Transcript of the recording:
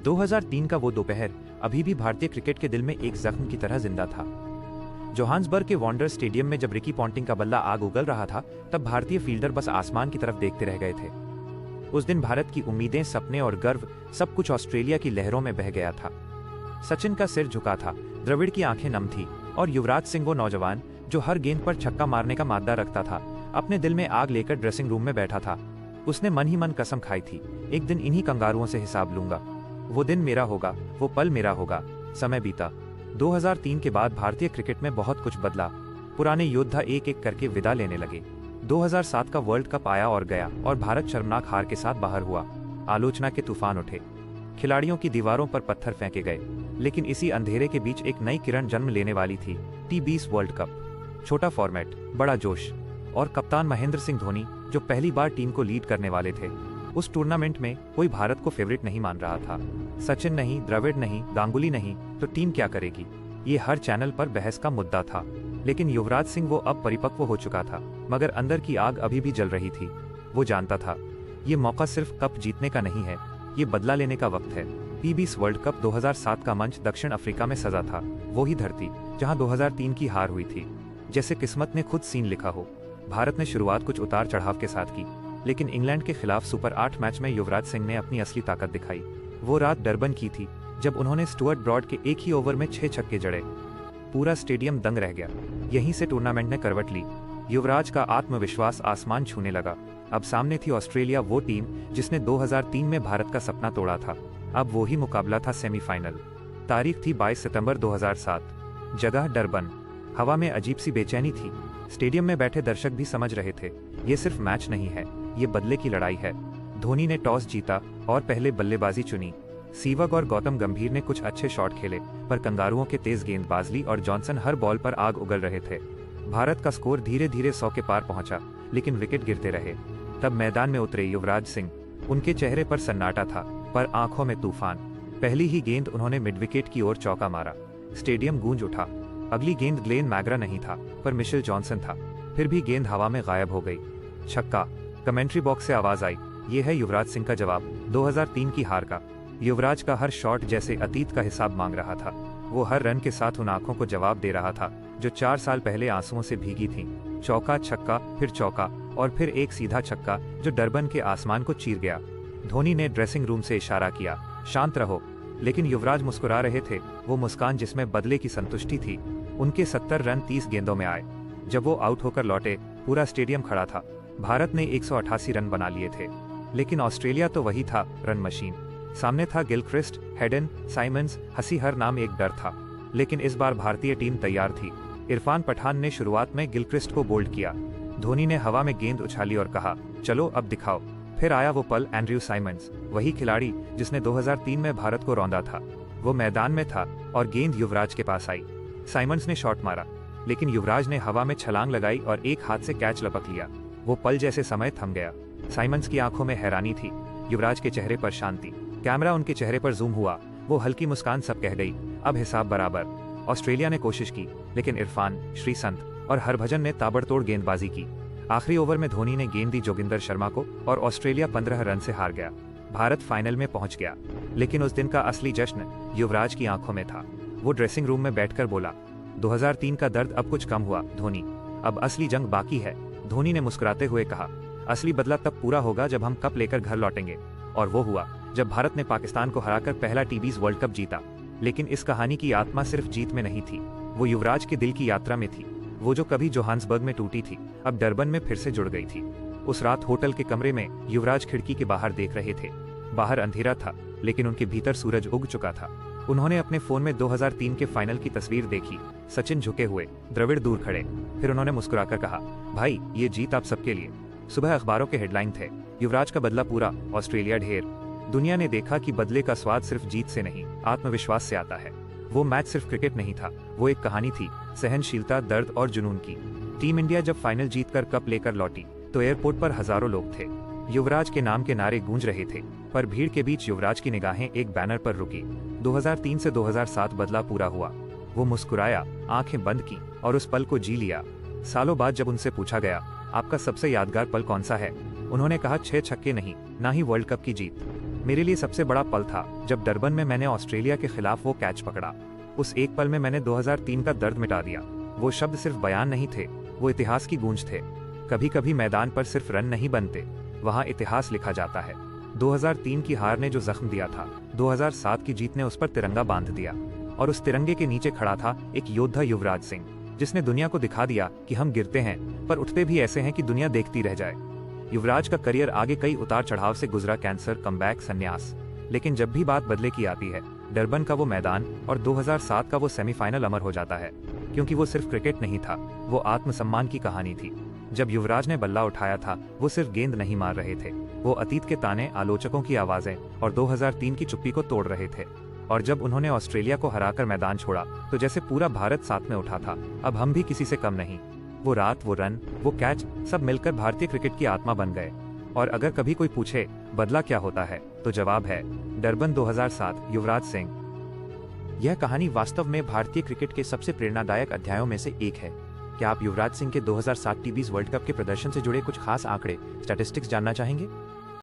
2003 का वो दोपहर अभी भी भारतीय क्रिकेट के दिल में एक जख्म की तरह जिंदा था। जोहान्सबर्ग के वॉन्डर स्टेडियम में जब रिकी पॉन्टिंग का बल्ला आग उगल रहा था, तब भारतीय फील्डर बस आसमान की तरफ देखते रह गए थे। उस दिन भारत की उम्मीदें, सपने और गर्व सब कुछ ऑस्ट्रेलिया की लहरों में बह गया था। सचिन का सिर झुका था, द्रविड़ की आंखें नम थी और युवराज सिंह, वो नौजवान जो हर गेंद पर छक्का मारने का माद्दा रखता था, अपने दिल में आग लेकर ड्रेसिंग रूम में बैठा था। उसने मन ही मन कसम खाई थी, एक दिन इन्हीं कंगारुओं से हिसाब लूंगा। वो दिन मेरा होगा, वो पल मेरा होगा। समय बीता। 2003 के बाद भारतीय क्रिकेट में बहुत कुछ बदला। पुराने योद्धा एक एक करके विदा लेने लगे। 2007 का वर्ल्ड कप आया और गया और भारत शर्मनाक हार के साथ बाहर हुआ। आलोचना के तूफान उठे, खिलाड़ियों की दीवारों पर पत्थर फेंके गए। लेकिन इसी अंधेरे के बीच एक नई किरण जन्म लेने वाली थी, T20 वर्ल्ड कप। छोटा फॉर्मेट, बड़ा जोश और कप्तान महेंद्र सिंह धोनी जो पहली बार टीम को लीड करने वाले थे। उस टूर्नामेंट में कोई भारत को फेवरेट नहीं मान रहा था। सचिन नहीं, द्रविड़ नहीं, गांगुली नहीं, तो टीम क्या करेगी? ये हर चैनल पर बहस का मुद्दा था। लेकिन युवराज सिंह, वो अब परिपक्व हो चुका था, मगर अंदर की आग अभी भी जल रही थी। वो जानता था, ये मौका सिर्फ कप जीतने का नहीं है, ये बदला लेने का वक्त है। T20 वर्ल्ड कप 2007 का मंच दक्षिण अफ्रीका में सजा था, वो ही धरती जहां 2003 की हार हुई थी। जैसे किस्मत ने खुद सीन लिखा हो। भारत ने शुरुआत कुछ उतार चढ़ाव के साथ की, लेकिन इंग्लैंड के खिलाफ सुपर 8 मैच में युवराज सिंह ने अपनी असली ताकत दिखाई। वो रात डरबन की थी, जब उन्होंने स्टुअर्ट ब्रॉड के एक ही ओवर में 6 छक्के जड़े। पूरा स्टेडियम दंग रह गया। यहीं से टूर्नामेंट ने करवट ली। युवराज का आत्मविश्वास आसमान छूने लगा। अब सामने थी ऑस्ट्रेलिया, वो टीम जिसने 2003 में भारत का सपना तोड़ा था। अब वो ही मुकाबला था सेमीफाइनल। तारीख थी 22 सितंबर 2007। जगह डरबन। हवा में अजीब सी बेचैनी थी। स्टेडियम में बैठे दर्शक भी समझ रहे थे, ये सिर्फ मैच नहीं है, ये बदले की लड़ाई है। धोनी ने टॉस जीता और पहले बल्लेबाजी चुनी। सीवक और गौतम गंभीर ने कुछ अच्छे शॉट खेले, पर कंगारुओं के तेज गेंदबाजी और जॉनसन हर बॉल पर आग उगल रहे थे। भारत का स्कोर धीरे धीरे 100 के पार पहुंचा, लेकिन विकेट गिरते रहे। तब मैदान में उतरे युवराज सिंह। उनके चेहरे पर सन्नाटा था, पर आंखों में तूफान। पहली ही गेंद उन्होंने मिड विकेट की ओर चौका मारा। स्टेडियम गूंज उठा। अगली गेंद ग्लेन मैग्रा नहीं था, पर मिशेल जॉनसन था। फिर भी गेंद हवा में गायब हो गई। छक्का। कमेंट्री बॉक्स से आवाज आई, ये है युवराज सिंह का जवाब 2003 की हार का। युवराज का हर शॉट जैसे अतीत का हिसाब मांग रहा था। वो हर रन के साथ उन आंखों को जवाब दे रहा था जो 4 साल पहले आंसुओं से भीगी थीं। चौका, छक्का, फिर चौका और फिर एक सीधा छक्का जो डरबन के आसमान को चीर गया। धोनी ने ड्रेसिंग रूम से इशारा किया, शांत रहो। लेकिन युवराज मुस्कुरा रहे थे, वो मुस्कान जिसमें बदले की संतुष्टि थी। उनके 70 रन 30 गेंदों में आए। जब वो आउट होकर लौटे, पूरा स्टेडियम खड़ा था। भारत ने 188 रन बना लिए थे, लेकिन ऑस्ट्रेलिया तो वही था, रन मशीन। सामने था गिलक्रिस्ट, हेडन, साइमंस, हसी हर नाम एक डर था। लेकिन इस बार भारतीय टीम तैयार थी। इरफान पठान ने शुरुआत में गिलक्रिस्ट को बोल्ड किया। धोनी ने हवा में गेंद उछाली और कहा, चलो अब दिखाओ। फिर आया वो पल, एंड्रयू साइमंस, वही खिलाड़ी जिसने 2003 में भारत को रौंदा था। वो मैदान में था और गेंद युवराज के पास आई। साइमंस ने शॉट मारा, लेकिन युवराज ने हवा में छलांग लगाई और एक हाथ से कैच लपक लिया। वो पल जैसे समय थम गया। साइमंस की आंखों में हैरानी थी, युवराज के चेहरे पर शांति। कैमरा उनके चेहरे पर जूम हुआ। वो हल्की मुस्कान सब कह गई, अब हिसाब बराबर। ऑस्ट्रेलिया ने कोशिश की, लेकिन इरफान, श्रीसंत और हरभजन ने ताबड़तोड़ गेंदबाजी की। आखिरी ओवर में धोनी ने गेंद दी जोगिंदर शर्मा को और ऑस्ट्रेलिया 15 रन से हार गया। भारत फाइनल में पहुंच गया। लेकिन उस दिन का असली जश्न युवराज की आंखों में था। वो ड्रेसिंग रूम में बैठकर बोला, 2003 का दर्द अब कुछ कम हुआ धोनी, अब असली जंग बाकी है। धोनी ने मुस्कुराते हुए कहा, असली बदला तब पूरा होगा जब हम कप लेकर घर लौटेंगे। और वो हुआ जब भारत ने पाकिस्तान को हराकर पहला T20 वर्ल्ड कप जीता। लेकिन इस कहानी की आत्मा सिर्फ जीत में नहीं थी, वो युवराज के दिल की यात्रा में थी। वो जो कभी जोहान्सबर्ग में टूटी थी, अब डरबन में फिर से जुड़ गई थी। उस रात होटल के कमरे में युवराज खिड़की के बाहर देख रहे थे। बाहर अंधेरा था, लेकिन उनके भीतर सूरज उग चुका था। उन्होंने अपने फोन में 2003 के फाइनल की तस्वीर देखी। सचिन झुके हुए, द्रविड़ दूर खड़े। फिर उन्होंने मुस्कुराकर कहा, भाई ये जीत आप सबके लिए। सुबह अखबारों के हेडलाइन थे, युवराज का बदला पूरा, ऑस्ट्रेलिया ढेर। दुनिया ने देखा कि बदले का स्वाद सिर्फ जीत से नहीं, आत्मविश्वास से आता है। वो मैच सिर्फ क्रिकेट नहीं था, वो एक कहानी थी, सहनशीलता, दर्द और जुनून की। टीम इंडिया जब फाइनल जीतकर कप लेकर लौटी, तो एयरपोर्ट पर हजारों लोग थे। युवराज के नाम के नारे गूंज रहे थे, पर भीड़ के बीच युवराज की निगाहें एक बैनर पर रुकी। 2003 से 2007 बदला पूरा हुआ। वो मुस्कुराया, आंखें बंद की और उस पल को जी लिया। सालों बाद जब उनसे पूछा गया, आपका सबसे यादगार पल कौन सा है, उन्होंने कहा 6 छक्के नहीं, ना ही वर्ल्ड कप की जीत। मेरे लिए सबसे बड़ा पल था जब डरबन में मैंने ऑस्ट्रेलिया के खिलाफ वो कैच पकड़ा। उस एक पल में मैंने 2003 का दर्द मिटा दिया। वो शब्द सिर्फ बयान नहीं थे, वो इतिहास की गूंज थे। कभी कभी मैदान पर सिर्फ रन नहीं बनते, वहाँ इतिहास लिखा जाता है। 2003 की हार ने जो जख्म दिया था, 2007 की जीत ने उस पर तिरंगा बांध दिया। और उस तिरंगे के नीचे खड़ा था एक योद्धा युवराज सिंह, जिसने दुनिया को दिखा दिया कि हम गिरते हैं पर उठते भी ऐसे हैं कि दुनिया देखती रह जाए। युवराज का करियर आगे कई उतार चढ़ाव से गुजरा, कैंसर, कमबैक, संन्यास, लेकिन जब भी बात बदले की आती है, डरबन का वो मैदान और 2007 का वो सेमीफाइनल अमर हो जाता है। क्योंकि वो सिर्फ क्रिकेट नहीं था, वो आत्मसम्मान की कहानी थी। जब युवराज ने बल्ला उठाया था, वो सिर्फ गेंद नहीं मार रहे थे, वो अतीत के ताने, आलोचकों की आवाजें और 2003 की चुप्पी को तोड़ रहे थे। और जब उन्होंने ऑस्ट्रेलिया को हराकर मैदान छोड़ा, तो जैसे पूरा भारत साथ में उठा था, अब हम भी किसी से कम नहीं। वो रात, वो रन, वो कैच, सब मिलकर भारतीय क्रिकेट की आत्मा बन गए। और अगर कभी कोई पूछे बदला क्या होता है, तो जवाब है डरबन 2007, युवराज सिंह। यह कहानी वास्तव में भारतीय क्रिकेट के सबसे प्रेरणादायक अध्यायों में से एक है। क्या आप युवराज सिंह के 2007 टी20 वर्ल्ड कप के प्रदर्शन से जुड़े कुछ खास आंकड़े, स्टैटिस्टिक्स जानना चाहेंगे?